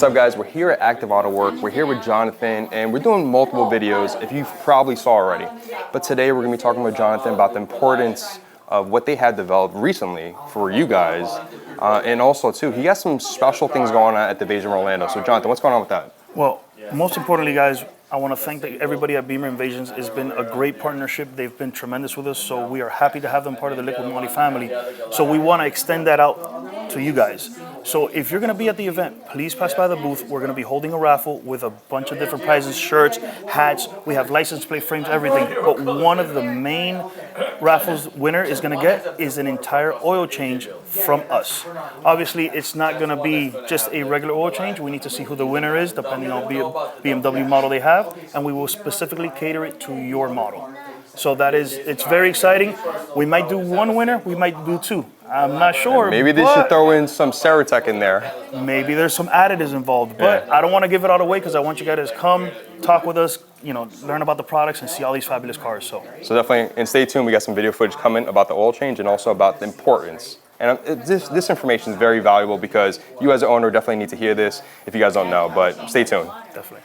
up, guys? We're here at Active Auto Work. We're here with Jonathan, and we're doing multiple videos, if you probably saw already. But today we're gonna be talking with Jonathan about the importance of what they had developed recently for you guys. And also, too, he has some special things going on at the Invasion Orlando. So, Jonathan, what's going on with that? Well, most importantly, guys, I want to thank everybody at Beamer Invasions. It's been a great partnership. They've been tremendous with us, so we are happy to have them part of the Liquimoly family. So we want to extend that out to you guys. So if you're going to be at the event, please pass by the booth. We're going to be holding a raffle with a bunch of different prizes, shirts, hats. We have license plate frames, everything. But one of the main raffles winner is going to get is an entire oil change from us. Obviously, it's not going to be just a regular oil change. We need to see who the winner is, depending on BMW model they have, and we will specifically cater it to your model. So it's very exciting. We might do one winner, we might do two. I'm not sure. And maybe they should throw in some Ceratec in there. Maybe there's some additives involved, but I don't want to give it all away because I want you guys to come, talk with us, learn about the products and see all these fabulous cars. So definitely, and stay tuned. We got some video footage coming about the oil change and also about the importance. And this information is very valuable because you as an owner definitely need to hear this if you guys don't know, but stay tuned. Definitely.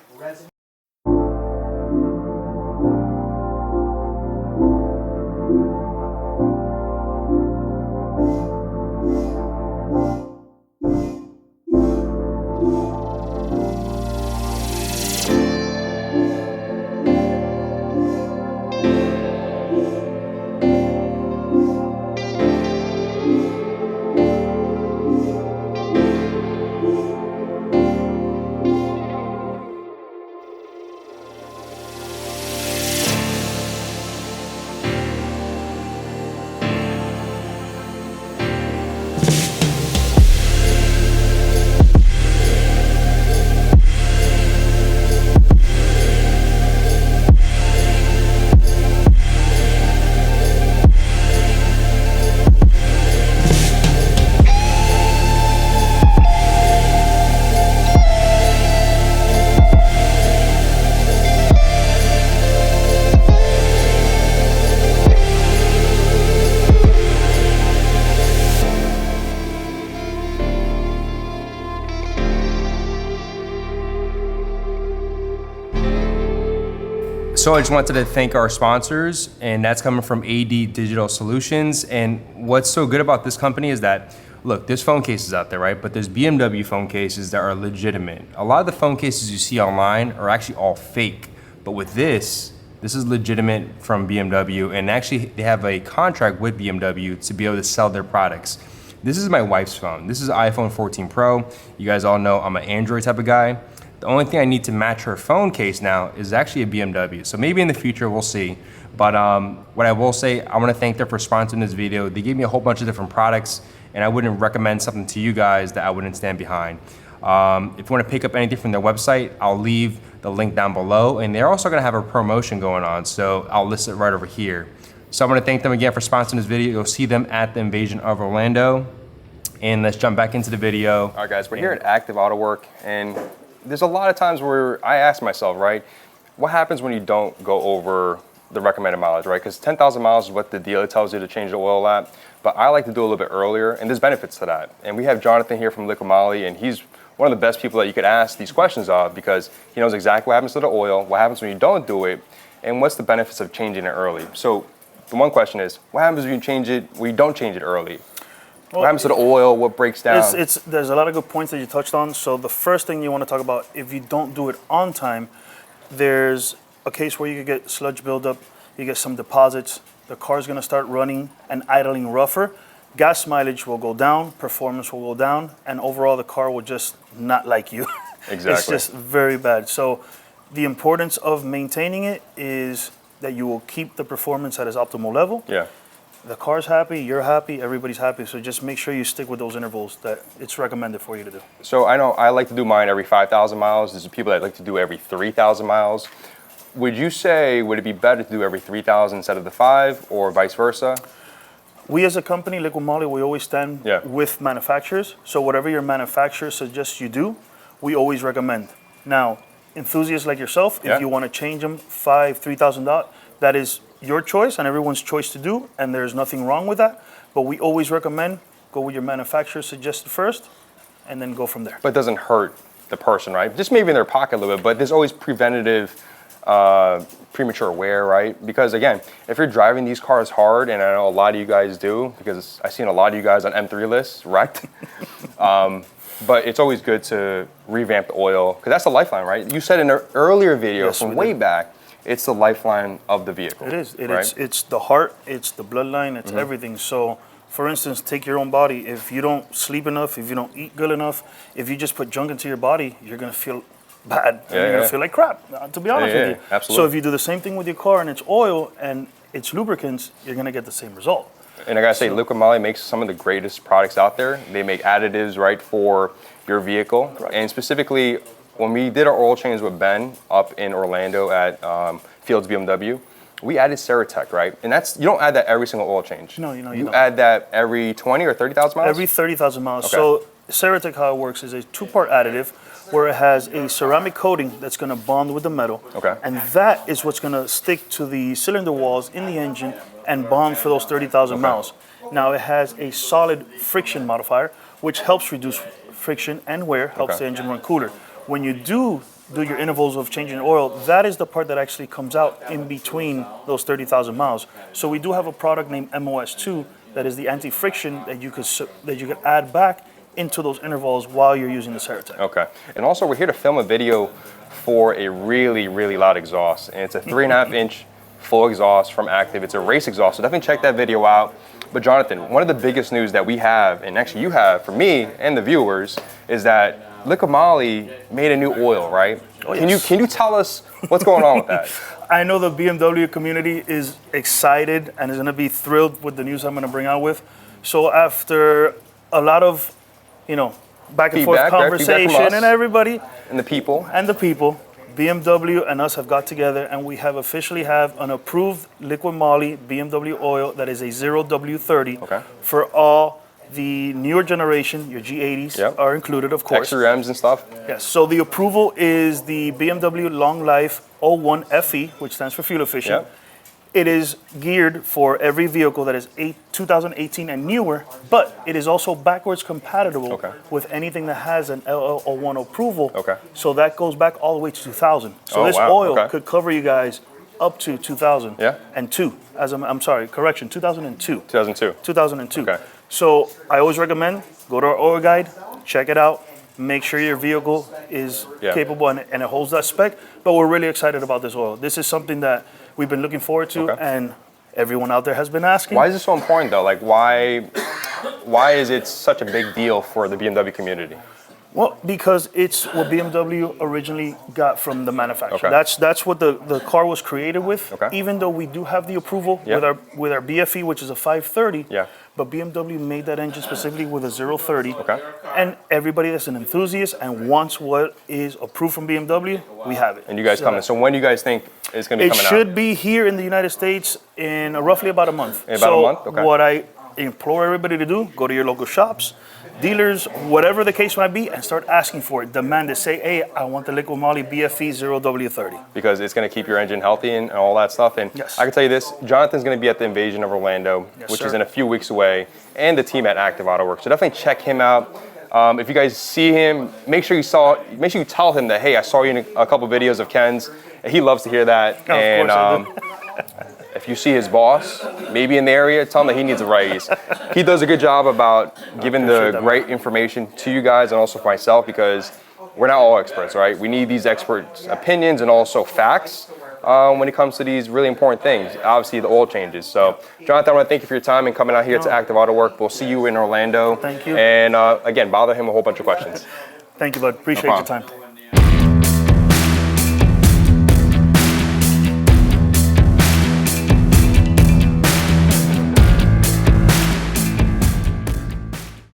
So I just wanted to thank our sponsors, and that's coming from AD Digital Solutions. And what's so good about this company is that, look, there's phone cases out there, right? But there's BMW phone cases that are legitimate. A lot of the phone cases you see online are actually all fake. But with this is legitimate from BMW, and actually they have a contract with BMW to be able to sell their products. This is my wife's phone. This is an iPhone 14 Pro. You guys all know I'm an Android type of guy. The only thing I need to match her phone case now is actually a BMW. So maybe in the future, we'll see. But what I will say, I wanna thank them for sponsoring this video. They gave me a whole bunch of different products, and I wouldn't recommend something to you guys that I wouldn't stand behind. If you wanna pick up anything from their website, I'll leave the link down below. And they're also gonna have a promotion going on, so I'll list it right over here. So I wanna thank them again for sponsoring this video. You'll see them at the Invasion of Orlando. And let's jump back into the video. All right, guys, we're here at Active Auto Work, and there's a lot of times where I ask myself, right, what happens when you don't go over the recommended mileage, right? Because 10,000 miles is what the dealer tells you to change the oil at, but I like to do a little bit earlier, and there's benefits to that. And we have Jonathan here from Liquimoly, and he's one of the best people that you could ask these questions of because he knows exactly what happens to the oil, what happens when you don't do it, and what's the benefits of changing it early. So the one question is, what happens when you don't change it early? What happens to the oil? What breaks down? There's a lot of good points that you touched on. So the first thing you want to talk about, if you don't do it on time, there's a case where you could get sludge buildup, you get some deposits, the car's going to start running and idling rougher. Gas mileage will go down, performance will go down, and overall the car will just not like you. Exactly. It's just very bad. So the importance of maintaining it is that you will keep the performance at its optimal level. Yeah. The car's happy, you're happy, everybody's happy. So just make sure you stick with those intervals that it's recommended for you to do. So I know I like to do mine every 5,000 miles. There's people that like to do every 3,000 miles. Would you say, would it be better to do every 3,000 instead of the 5 or vice versa? We as a company, Liquimoly, we always stand with manufacturers. So whatever your manufacturer suggests you do, we always recommend. Now, enthusiasts like yourself, if you want to change them $3,000, that is your choice and everyone's choice to do, and there's nothing wrong with that. But we always recommend go with your manufacturer suggested first, and then go from there. But it doesn't hurt the person, right? Just maybe in their pocket a little bit, but there's always preventative premature wear, right? Because again, if you're driving these cars hard, and I know a lot of you guys do, because I've seen a lot of you guys on M3 lists wrecked, but it's always good to revamp the oil, because that's the lifeline, right? You said in an earlier video from way back, it's the lifeline of the vehicle. It is. Right? It's the heart, it's the bloodline, it's everything. So, for instance, take your own body. If you don't sleep enough, if you don't eat good enough, if you just put junk into your body, you're going to feel bad. You're going to feel like crap, to be honest with you. Absolutely. So if you do the same thing with your car and its oil and its lubricants, you're going to get the same result. And I gotta say, Liquimoly makes some of the greatest products out there. They make additives, right, for your vehicle. Correct. And specifically, when we did our oil change with Ben up in Orlando at Fields BMW, we added Ceratec, right? And that's, you don't add that every single oil change. No, you You don't. add that every 20 or 30,000 miles? Every 30,000 miles. Okay. So Ceratec, how it works is a two-part additive where it has a ceramic coating that's going to bond with the metal. Okay. And that is what's going to stick to the cylinder walls in the engine and bond for those 30,000 miles. Now it has a solid friction modifier, which helps reduce friction and wear, helps the engine run cooler. When you do your intervals of changing oil, that is the part that actually comes out in between those 30,000 miles. So we do have a product named MOS2 that is the anti-friction that you could add back into those intervals while you're using the Ceratec. Okay. And also, we're here to film a video for a really, really loud exhaust. And it's a 3.5-inch full exhaust from Active. It's a race exhaust, so definitely check that video out. But Jonathan, one of the biggest news that we have, and actually you have for me and the viewers, is that Liquimoly made a new oil, right? Oh, yes. Can you tell us what's going on with that? I know the BMW community is excited and is going to be thrilled with the news I'm going to bring out with. So after a lot of, back and forth Feedback, right? Feedback from conversation us. and everybody And the people? and the people, BMW and us have got together and we have officially have an approved Liquimoly BMW oil that is a 0W30 for all the newer generation. Your G80s are included, of course. XRMs and stuff? Yes, so the approval is the BMW Long Life 01 FE, which stands for fuel efficient. It is geared for every vehicle that is 2018 and newer, but it is also backwards compatible with anything that has an LL01 approval. So that goes back all the way to 2000. So this oil could cover you guys up to 2002. I'm sorry, correction, 2002. 2002. So I always recommend, go to our oil guide, check it out, make sure your vehicle is capable and it holds that spec. But we're really excited about this oil. This is something that we've been looking forward to, and everyone out there has been asking. Why is this so important, though? Like, why is it such a big deal for the BMW community? Well, because it's what BMW originally got from the manufacturer. That's what the car was created with. Even though we do have the approval with our BFE, which is a 530. But BMW made that engine specifically with a 030. And everybody that's an enthusiast and wants what is approved from BMW, we have it. And you guys coming. So when do you guys think it's going to be coming out? It should be here in the United States in roughly about a month. In about a month? Okay. What I implore everybody to do, go to your local shops, dealers, whatever the case might be, and start asking for it. Demand it. Say, hey, I want the Liquimoly BFE 0W30. Because it's going to keep your engine healthy and all that stuff. And I can tell you this, Jonathan's going to be at the Invasion of Orlando, which is in a few weeks away, and the team at Active Auto Works. So definitely check him out. If you guys see him, make sure you tell him that, hey, I saw you in a couple videos of Ken's. He loves to hear that. Oh, and if you see his boss, maybe in the area, tell him that he needs a raise. He does a good job about giving the great information to you guys and also for myself, because we're not all experts, right? We need these experts' opinions and also facts when it comes to these really important things. Obviously, the oil changes. So, Jonathan, I want to thank you for your time and coming out here to Active Auto Work. We'll see you in Orlando. Thank you. And again, bother him a whole bunch of questions. Thank you, bud. Appreciate your time.